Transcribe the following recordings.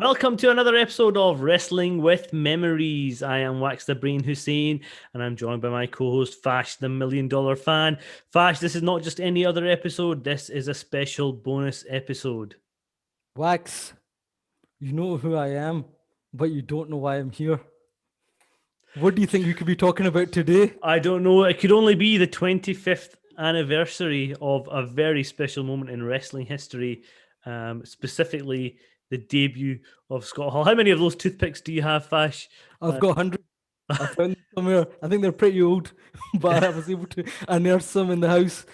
Welcome to another episode of Wrestling with Memories. I am Wax the Brain Hussein, and I'm joined by my co-host Fash, the $1 Million Fan. Fash, this is not just any other episode. This is a special bonus episode. Wax, you know who I am, but you don't know why I'm here. What do you think we could be talking about today? I don't know. It could only be the 25th anniversary of a very special moment in wrestling history, specifically the debut of Scott Hall. How many of those toothpicks do you have, Fash? I've got 100. I found them somewhere. I think they're pretty old, but I was able to unearth some in the house.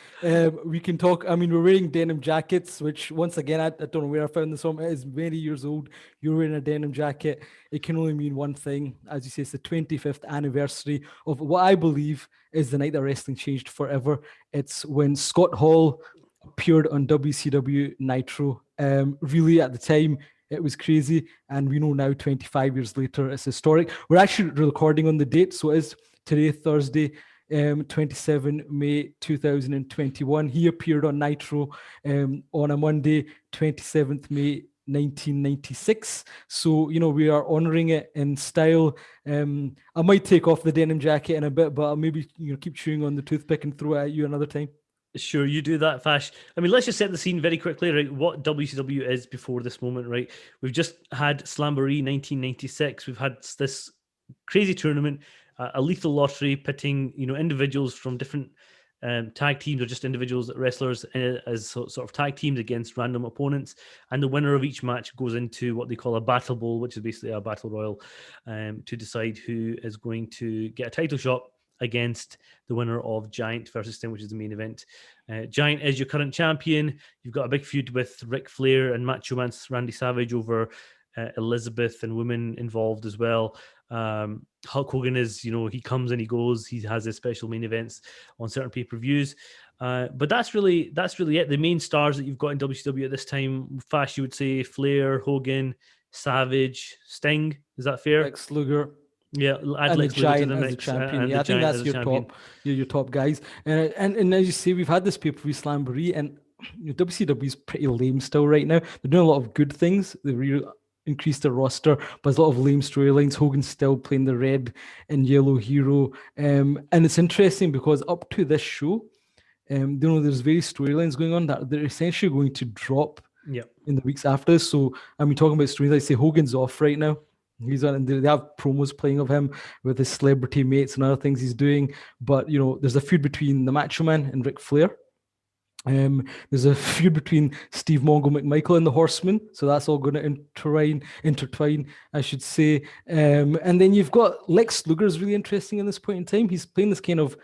We can talk. I mean, we're wearing denim jackets, which once again, I don't know where I found this from. It is many years old. You're wearing a denim jacket. It can only mean one thing. As you say, it's the 25th anniversary of what I believe is the night that wrestling changed forever. It's when Scott Hall appeared on WCW Nitro. Really, at the time, it was crazy. And we know now, 25 years later, it's historic. We're actually recording on the date. So it is today, Thursday, 27 May 2021. He appeared on Nitro on a Monday, 27th May 1996. So, you know, we are honoring it in style. I might take off the denim jacket in a bit, but I'll maybe keep chewing on the toothpick and throw it at you another time. Sure, you do that, Fash. I mean, let's just set the scene very quickly, right? What WCW is before this moment, right? We've just had Slamboree 1996. We've had this crazy tournament, a lethal lottery pitting, individuals from different tag teams or just individuals, wrestlers as sort of tag teams against random opponents. And the winner of each match goes into what they call a battle bowl, which is basically a battle royal, to decide who is going to get a title shot against the winner of Giant versus Sting, which is the main event. Giant is your current champion. You've got a big feud with Ric Flair and Macho Man's Randy Savage over Elizabeth and women involved as well. Hulk Hogan is, he comes and he goes. He has his special main events on certain pay-per-views. But that's really it. The main stars that you've got in WCW at this time, Fash, you would say Flair, Hogan, Savage, Sting. Is that fair? Lex Luger. Yeah, and the Giant as the champion. Yeah, I think that's your top guys. And as you say, we've had this pay-per-view Slamboree, and WCW is pretty lame still right now. They're doing a lot of good things. They really increased their roster, but there's a lot of lame storylines. Hogan's still playing the red and yellow hero, and it's interesting because up to this show, there's various storylines going on that they're essentially going to drop in the weeks after this. So I mean, talking about storylines, I say Hogan's off right now. He's on, and they have promos playing of him with his celebrity mates and other things he's doing. But there's a feud between the Macho Man and Ric Flair. There's a feud between Steve Mongo McMichael and the Horsemen, so that's all going to intertwine, I should say. And then you've got Lex Luger is really interesting in this point in time. He's playing this kind of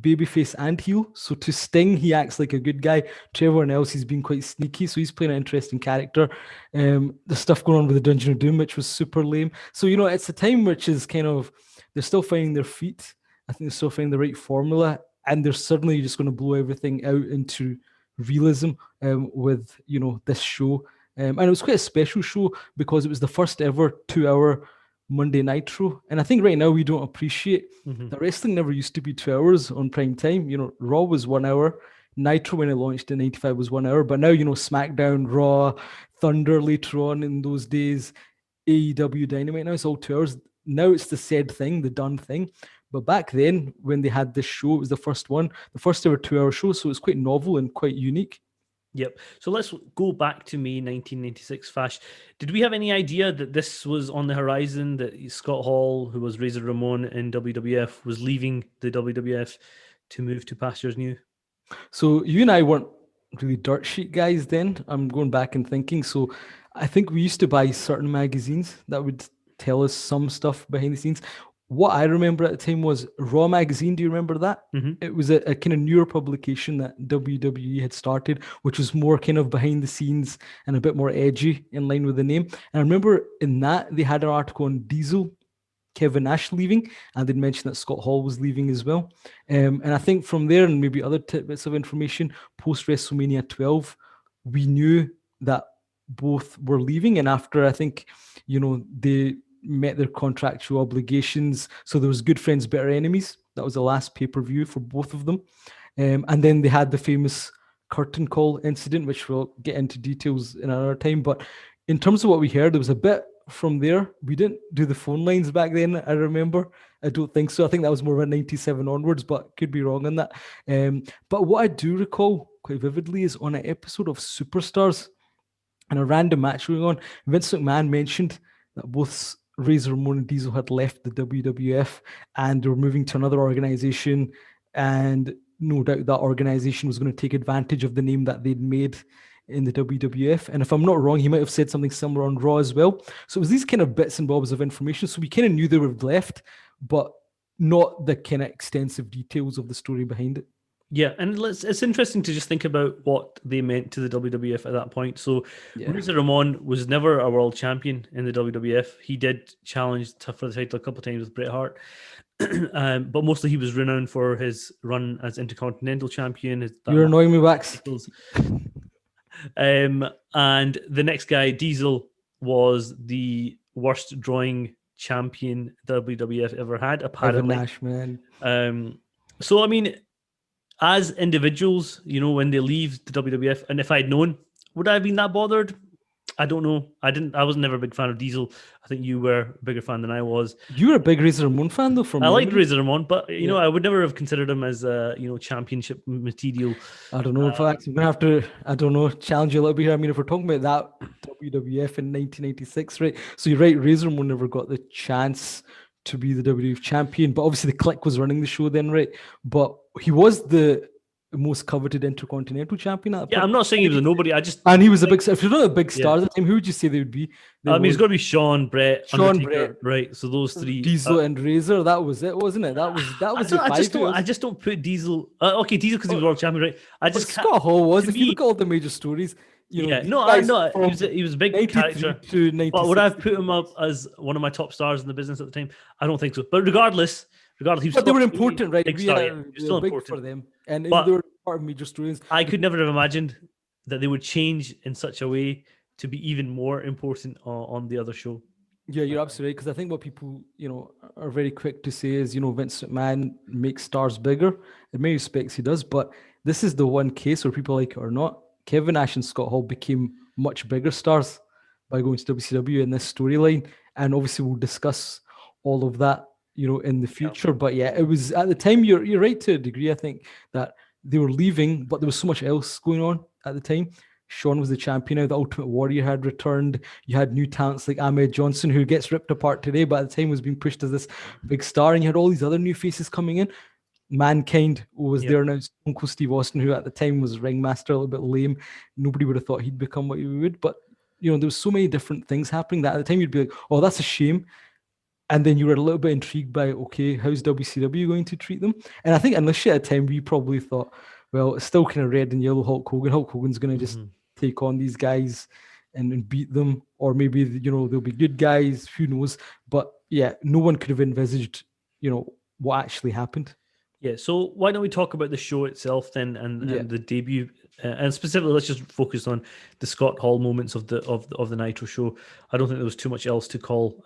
babyface and heel. So to Sting, he acts like a good guy. To everyone else, he's been quite sneaky. So he's playing an interesting character. The stuff going on with the Dungeon of Doom, which was super lame. So, it's a time which is kind of, they're still finding their feet. I think they're still finding the right formula. And they're suddenly just going to blow everything out into realism with, this show. And it was quite a special show because it was the first ever 2-hour Monday Nitro. And I think right now we don't appreciate that wrestling never used to be 2 hours on prime time. Raw was 1 hour. Nitro, when it launched in 95, was 1 hour. But now, SmackDown, Raw, Thunder later on in those days, AEW, Dynamite, now it's all 2 hours. Now it's the said thing, the done thing. But back then, when they had this show, it was the first ever 2-hour show. So it's quite novel and quite unique. Yep. So let's go back to May 1996, Fash. Did we have any idea that this was on the horizon, that Scott Hall, who was Razor Ramon in WWF, was leaving the WWF to move to pastures new? So you and I weren't really dirt sheet guys then. I'm going back and thinking. So I think we used to buy certain magazines that would tell us some stuff behind the scenes. What I remember at the time was Raw Magazine. Do you remember that? Mm-hmm. It was a kind of newer publication that WWE had started, which was more kind of behind the scenes and a bit more edgy in line with the name. And I remember in that they had an article on Diesel, Kevin Nash leaving, and they'd mentioned that Scott Hall was leaving as well. And I think from there, and maybe other tidbits of information, post WrestleMania 12, we knew that both were leaving. And after, I think, they met their contractual obligations. So there was Good Friends, Better Enemies. That was the last pay-per-view for both of them. And then they had the famous curtain call incident, which we'll get into details in another time. But in terms of what we heard, there was a bit from there. We didn't do the phone lines back then, I remember. I don't think so. I think that was more of a 97 onwards, but could be wrong on that. But what I do recall quite vividly is on an episode of Superstars, and a random match going on, Vince McMahon mentioned that both Razor Ramon and Diesel had left the WWF and they were moving to another organization, and no doubt that organization was going to take advantage of the name that they'd made in the WWF. And if I'm not wrong, he might have said something similar on Raw as well. So it was these kind of bits and bobs of information. So we kind of knew they were left, but not the kind of extensive details of the story behind it. Yeah, and it's interesting to just think about what they meant to the WWF at that point. So Razor Ramon was never a world champion in the WWF. He did challenge for the title a couple of times with Bret Hart, but mostly he was renowned for his run as Intercontinental Champion. You're annoying me, Wax. And the next guy, Diesel, was the worst drawing champion WWF ever had, apparently. Nash, man. So, I mean, as individuals, when they leave the WWF, and if I'd known, would I have been that bothered? I don't know. I was never a big fan of Diesel. I think you were a bigger fan than I was. You were a big Razor Ramon fan, though. I liked Razor Ramon, but I would never have considered him as championship material. I don't know. In fact, I'm gonna have to, challenge you a little bit here. I mean, if we're talking about that WWF in 1996, right? So you're right. Razor Ramon never got the chance to be the WWF champion, but obviously the Click was running the show then, right? But he was the most coveted Intercontinental champion at the point. I'm not saying he was a nobody. And he was a big. If you're not a big star at the time, who would you say they would be? He's got to be Shawn, Bret, Undertaker, right? So those three, Diesel and Razor. That was it, wasn't it? That was. I just don't put Diesel. Okay, Diesel because he was world champion, right? I just Scott Hall was. If you look at all the major stories. He was a big character. But would I have put him up as one of my top stars in the business at the time? I don't think so. But regardless, he was but they were important, right? Big star, still big important for them, and they were part of major stories. I could never have imagined that they would change in such a way to be even more important on the other show. Yeah, you're absolutely right. Because I think what people, are very quick to say is, Vince McMahon makes stars bigger. In many respects, he does. But this is the one case where people like it or not, Kevin Nash and Scott Hall became much bigger stars by going to WCW in this storyline. And obviously we'll discuss all of that, in the future. Yeah. But yeah, it was at the time, you're right to a degree, I think, that they were leaving, but there was so much else going on at the time. Shawn was the champion now. The Ultimate Warrior had returned. You had new talents like Ahmed Johnson, who gets ripped apart today, but at the time was being pushed as this big star. And you had all these other new faces coming in. Mankind was there now. Uncle Steve Austin, who at the time was ringmaster, a little bit lame. Nobody would have thought he'd become what he would. But, there was so many different things happening that at the time you'd be like, oh, that's a shame. And then you were a little bit intrigued by, okay, how's WCW going to treat them? And I think initially at the time, we probably thought, well, it's still kind of red and yellow Hulk Hogan. Hulk Hogan's going to just take on these guys and beat them. Or maybe, they'll be good guys. Who knows? But yeah, no one could have envisaged, what actually happened. Yeah, so why don't we talk about the show itself then and the debut, and specifically let's just focus on the Scott Hall moments of the Nitro show. I don't think there was too much else to call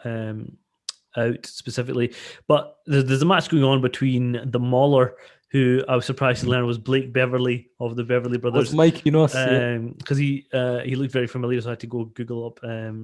out specifically, but there's a match going on between the Mauler, who I was surprised to learn was Blake Beverly of the Beverly Brothers. Mike, because he looked very familiar, so I had to go Google up.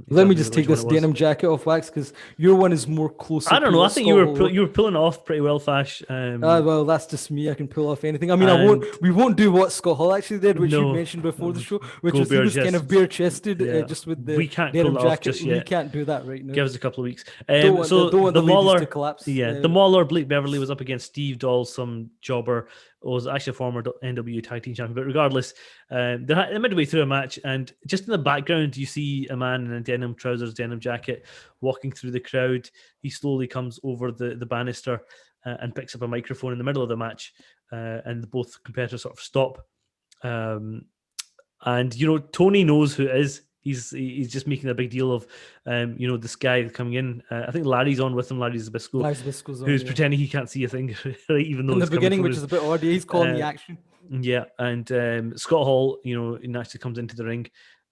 Let me just take this denim jacket off, Wax, because your one is more close. I don't know. I think you were pulling off pretty well, Fash. Well, that's just me. I can pull off anything. I mean, we won't do what Scott Hall actually did, which you mentioned before the show, which was he was kind of bare chested, just with the denim jacket. Just yet. We can't do that right now. Give us a couple of weeks. Don't want the Mauler to collapse. Yeah, the Mauler, Blake Beverly was up against Steve Doll, some jobber, was actually a former NWA tag team champion. But regardless, they're midway through a match, and just in the background, you see a man in a denim trousers, denim jacket, walking through the crowd. He slowly comes over the banister and picks up a microphone in the middle of the match, and both competitors sort of stop. And Tony knows who it is. He's just making a big deal of, this guy coming in. I think Larry's on with him. Larry Zbyszko's on, who's pretending he can't see a thing, even though in the beginning, which is a bit odd. He's calling the action. Yeah, and Scott Hall, naturally comes into the ring.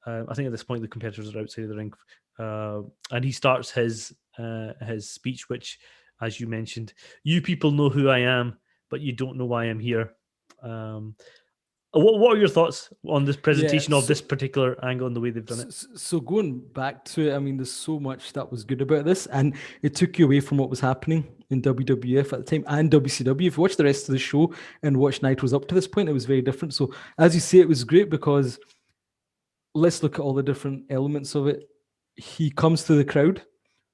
I think at this point the competitors are outside of the ring, and he starts his speech, which, as you mentioned, you people know who I am, but you don't know why I'm here. What are your thoughts on this presentation of this particular angle and the way they've done it? So going back to it, I mean, there's so much that was good about this, and it took you away from what was happening in WWF at the time and WCW. If you watch the rest of the show and watch Nitro's up to this point, it was very different. So as you say, it was great because let's look at all the different elements of it. He comes to the crowd.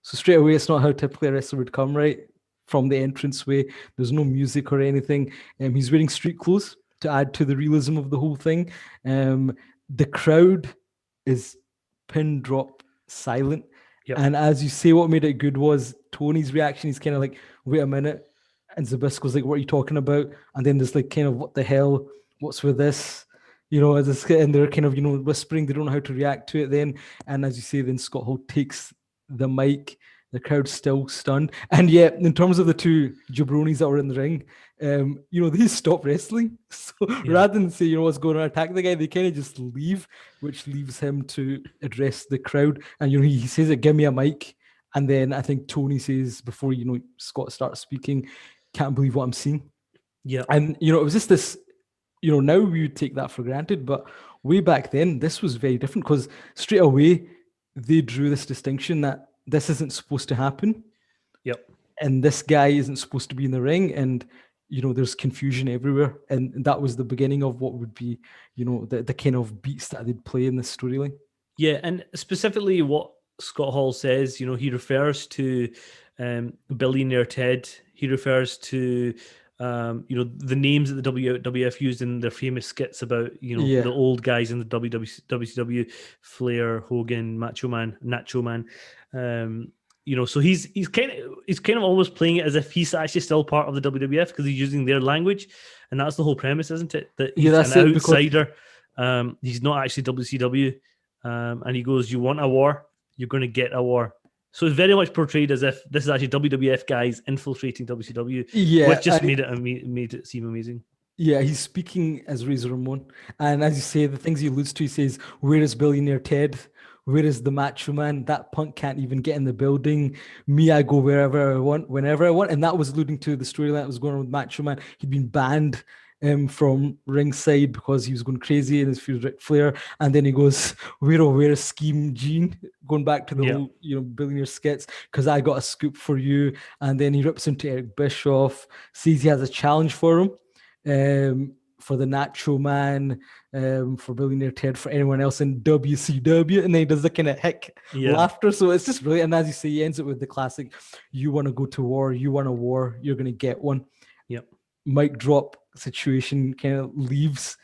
So straight away, it's not how typically a wrestler would come, right? From the entranceway. There's no music or anything. He's wearing street clothes to add to the realism of the whole thing. The crowd is pin drop silent. Yep. And as you say, what made it good was Tony's reaction. He's kind of like, wait a minute. And Zbyszko's like, what are you talking about? And then there's like kind of, what the hell? What's with this? You know, and they're kind of, you know, whispering. They don't know how to react to it then. And as you say, then Scott Hall takes the mic. The crowd's still stunned. And yet, in terms of the two jabronis that were in the ring, you know, they stop wrestling. So rather than say, you know, what's going on, attack the guy, they kind of just leave, which leaves him to address the crowd. And, you know, he says, give me a mic. And then I think Tony says, before, you know, Scott starts speaking, can't believe what I'm seeing. Yeah. And, you know, it was just this, you know, now we would take that for granted, but way back then, this was very different because straight away, they drew this distinction that this isn't supposed to happen. Yep. And this guy isn't supposed to be in the ring. And, you know, there's confusion everywhere. And that was the beginning of what would be, you know, the kind of beats that they'd play in this storyline. Yeah. And specifically what Scott Hall says, you know, he refers to Billionaire Ted. He refers to, you know, the names that the WWF used in their famous skits about, you know, the old guys in the WCW, Flair, Hogan, Macho Man, Nacho Man. You know, so he's kind of almost playing it as if he's actually still part of the WWF because he's using their language, and that's the whole premise, isn't it? That he's an outsider. He's not actually WCW, and he goes, "You want a war? You're going to get a war." So it's very much portrayed as if this is actually WWF guys infiltrating WCW, which just made it seem amazing. Yeah, he's speaking as Razor Ramon, and as you say, the things he alludes to, he says, "Where is Billionaire Ted? Where is the Macho Man? That punk can't even get in the building. Me, I go wherever I want, whenever I want." And that was alluding to the storyline that was going on with Macho Man. He'd been banned from ringside because he was going crazy in his feud with Ric Flair. And then he goes, where is Scheme Gene? Going back to the whole, you know, Billionaire skits, because I got a scoop for you. And then he rips into Eric Bischoff, says he has a challenge for him. For the Nacho Man, for Billionaire Ted, for anyone else in WCW, and then he does the kind of hick laughter. So it's just brilliant. And as you say, he ends it with the classic, you want to go to war, you want a war, you're going to get one. Yep. Mic drop situation kind of leaves.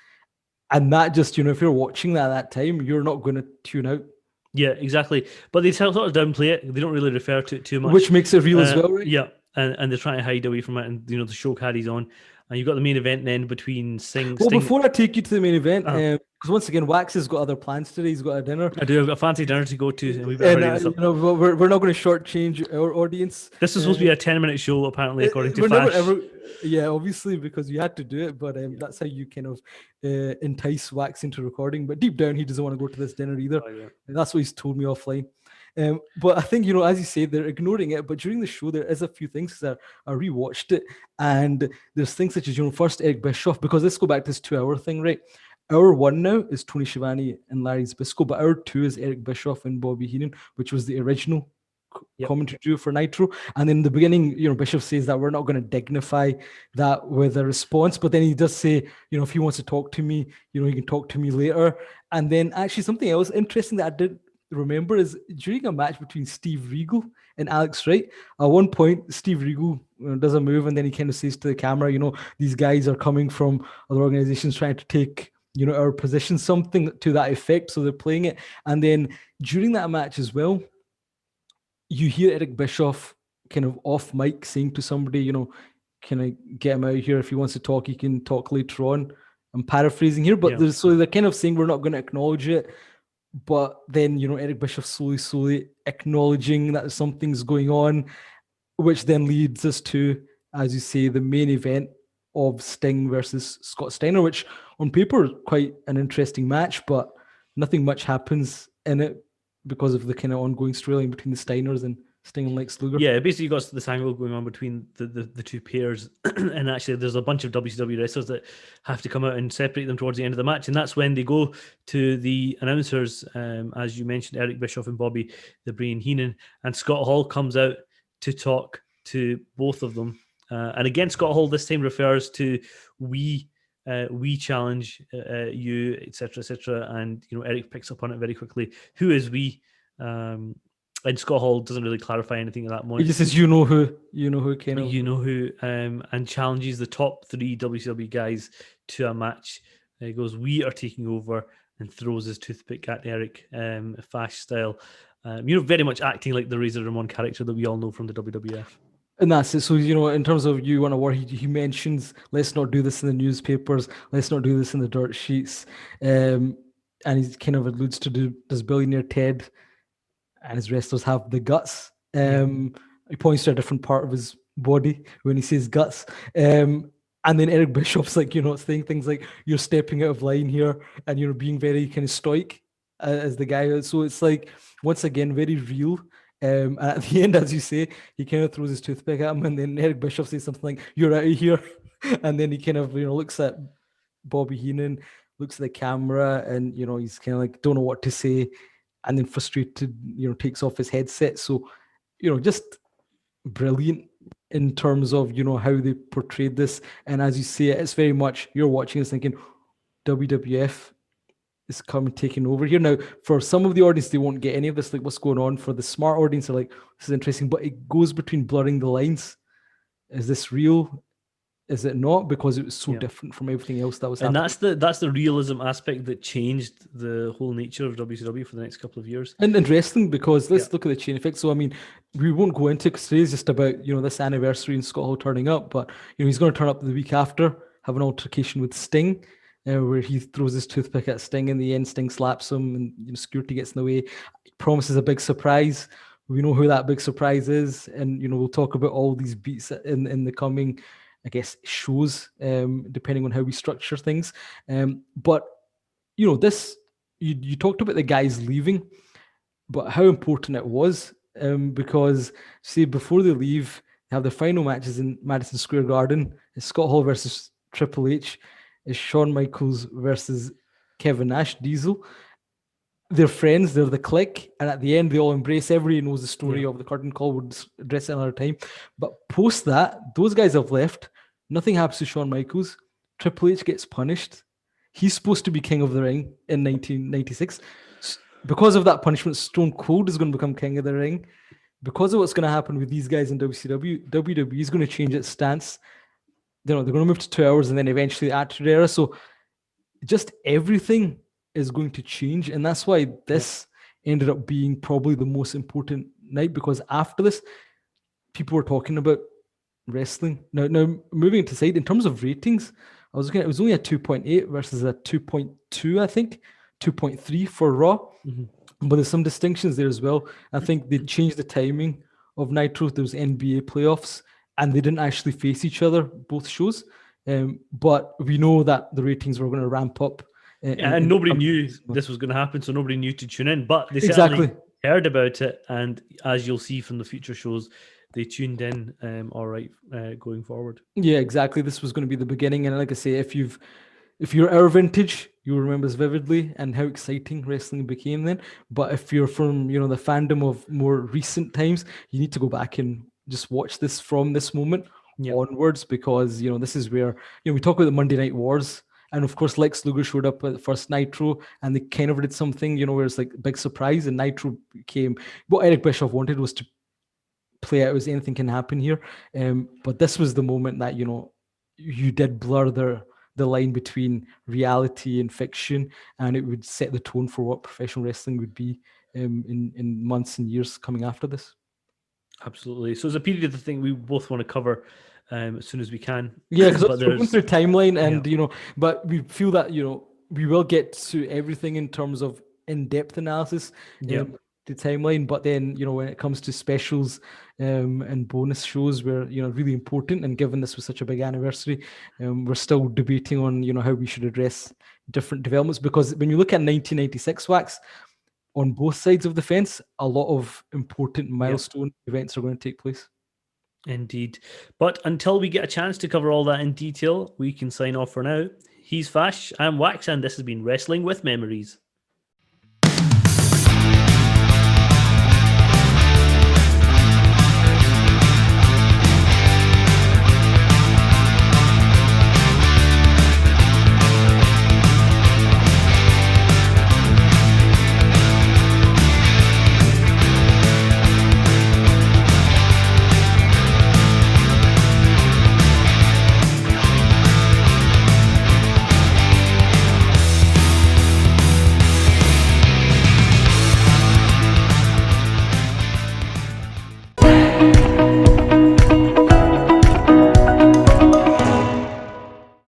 And that just, you know, if you're watching that at that time, you're not going to tune out. Yeah, exactly. But they sort of downplay it. They don't really refer to it too much. Which makes it real as well, right? Yeah. And they're trying to hide away from it. And, you know, the show carries on. And you've got the main event then between Sting. Before I take you to the main event, because once again, Wax has got other plans today. He's got a dinner. I do. I've got a fancy dinner to go to. And we've got you know, we're not going to shortchange our audience. This is supposed to be a 10-minute show, apparently, according to Fash. Yeah, obviously, because you had to do it. But that's how you kind of entice Wax into recording. But deep down, he doesn't want to go to this dinner either. Oh, yeah. And that's what he's told me offline. But I think, you know, as you say, they're ignoring it. But during the show, there is a few things that I rewatched it. And there's things such as, you know, first Eric Bischoff, because let's go back to this 2-hour thing, right? Hour 1 now is Tony Schiavone and Larry Zbyszko, but Hour 2 is Eric Bischoff and Bobby Heenan, which was the original commentary duo for Nitro. And in the beginning, you know, Bischoff says that we're not going to dignify that with a response, but then he does say, you know, if he wants to talk to me, you know, he can talk to me later. And then actually something else interesting that I did remember is during a match between Steve Regal and Alex Wright, at one point Steve Regal does a move and then he kind of says to the camera, you know, these guys are coming from other organizations trying to take, you know, our position, something to that effect. So they're playing it. And then during that match as well, you hear Eric Bischoff kind of off mic saying to somebody, you know, can I get him out of here? If he wants to talk, he can talk later on. I'm paraphrasing here, but so they're kind of saying we're not going to acknowledge it. But then, you know, Eric Bischoff slowly acknowledging that something's going on, which then leads us to, as you say, the main event of Sting versus Scott Steiner, which on paper is quite an interesting match, but nothing much happens in it because of the kind of ongoing storyline between the Steiners and Sting and Lex Luger. Yeah, basically you got this angle going on between the two pairs, and actually there's a bunch of WCW wrestlers that have to come out and separate them towards the end of the match, and that's when they go to the announcers, as you mentioned, Eric Bischoff and Bobby the Brain Heenan, and Scott Hall comes out to talk to both of them, and again Scott Hall this time refers to we challenge you, etc., and Eric picks up on it very quickly. Who is we? And Scott Hall doesn't really clarify anything at that point. He just says, you know who, and challenges the top 3 WCW guys to a match. He goes, we are taking over, and throws his toothpick at Eric, Fash style. Very much acting like the Razor Ramon character that we all know from the WWF. And that's it. So, in terms of you want to war, he mentions, let's not do this in the newspapers. Let's not do this in the dirt sheets. And he kind of alludes to does Billionaire Ted and his wrestlers have the guts? He points to a different part of his body when he says guts. And then Eric Bischoff's like, saying things like, you're stepping out of line here, and you're being very kind of stoic as the guy. So it's like, once again, very real. And at the end, as you say, he kind of throws his toothpick at him, and then Eric Bischoff says something like, you're out of here. And then he kind of, looks at Bobby Heenan, looks at the camera, and, he's kind of like, don't know what to say. And then frustrated, takes off his headset. So, just brilliant in terms of, how they portrayed this. And as you say, it's very much, you're watching this thinking, WWF is coming, taking over here. Now, for some of the audience, they won't get any of this, like what's going on. For the smart audience, they're like, this is interesting, but it goes between blurring the lines. Is this real? Is it not? Because it was so different from everything else that was happening. And that's the realism aspect that changed the whole nature of WCW for the next couple of years. And interesting, because let's look at the chain effect. So, I mean, we won't go into it because today's just about, this anniversary and Scott Hall turning up. But, he's going to turn up the week after, have an altercation with Sting, where he throws his toothpick at Sting. In the end, Sting slaps him, and security gets in the way. He promises a big surprise. We know who that big surprise is. And, we'll talk about all these beats in the coming, I guess, shows, depending on how we structure things. But, this, you talked about the guys leaving, but how important it was, because, see, before they leave, they have the final matches in Madison Square Garden. It's Scott Hall versus Triple H. It's Shawn Michaels versus Kevin Nash, Diesel. They're friends, they're the clique, and at the end, they all embrace. Everybody knows the story of the curtain call. We'll address it another time. But post that, those guys have left. Nothing happens to Shawn Michaels. Triple H gets punished. He's supposed to be king of the ring in 1996. Because of that punishment, Stone Cold is going to become king of the ring. Because of what's going to happen with these guys in WCW, WWE is going to change its stance. They're going to move to 2 hours and then eventually the Attitude Era. So just everything is going to change. And that's why this ended up being probably the most important night, because after this, people were talking about wrestling. Now moving it to side, in terms of ratings, I was looking at, it was only a 2.8 versus a 2.2, I think, 2.3 for Raw. But there's some distinctions there as well. I think they changed the timing of Nitro. There was NBA playoffs, and they didn't actually face each other, both shows. But we know that the ratings were going to ramp up. And nobody knew this was going to happen, so nobody knew to tune in. But they certainly heard about it, and as you'll see from the future shows, they tuned in all right going forward. Yeah, exactly. This was going to be the beginning. And like I say, if you're our vintage, you'll remember this vividly and how exciting wrestling became then. But if you're from, the fandom of more recent times, you need to go back and just watch this from this moment onwards, because, this is where, we talk about the Monday Night Wars. And of course, Lex Luger showed up at the first Nitro, and they kind of did something, where it's like a big surprise, and Nitro came. What Eric Bischoff wanted was to play out as anything can happen here. But this was the moment that, you did blur the line between reality and fiction, and it would set the tone for what professional wrestling would be in months and years coming after this. Absolutely. So it's a period of the thing we both want to cover as soon as we can. Yeah, because we're going through timeline, and but we feel that we will get to everything in terms of in-depth analysis. The timeline, but then when it comes to specials and bonus shows, were really important, and given this was such a big anniversary, we're still debating on how we should address different developments, because when you look at 1996 Wax, on both sides of the fence, a lot of important milestone events are going to take place. Indeed. But until we get a chance to cover all that in detail, we can sign off for now. He's Fash, I'm Wax, and this has been Wrestling with Memories.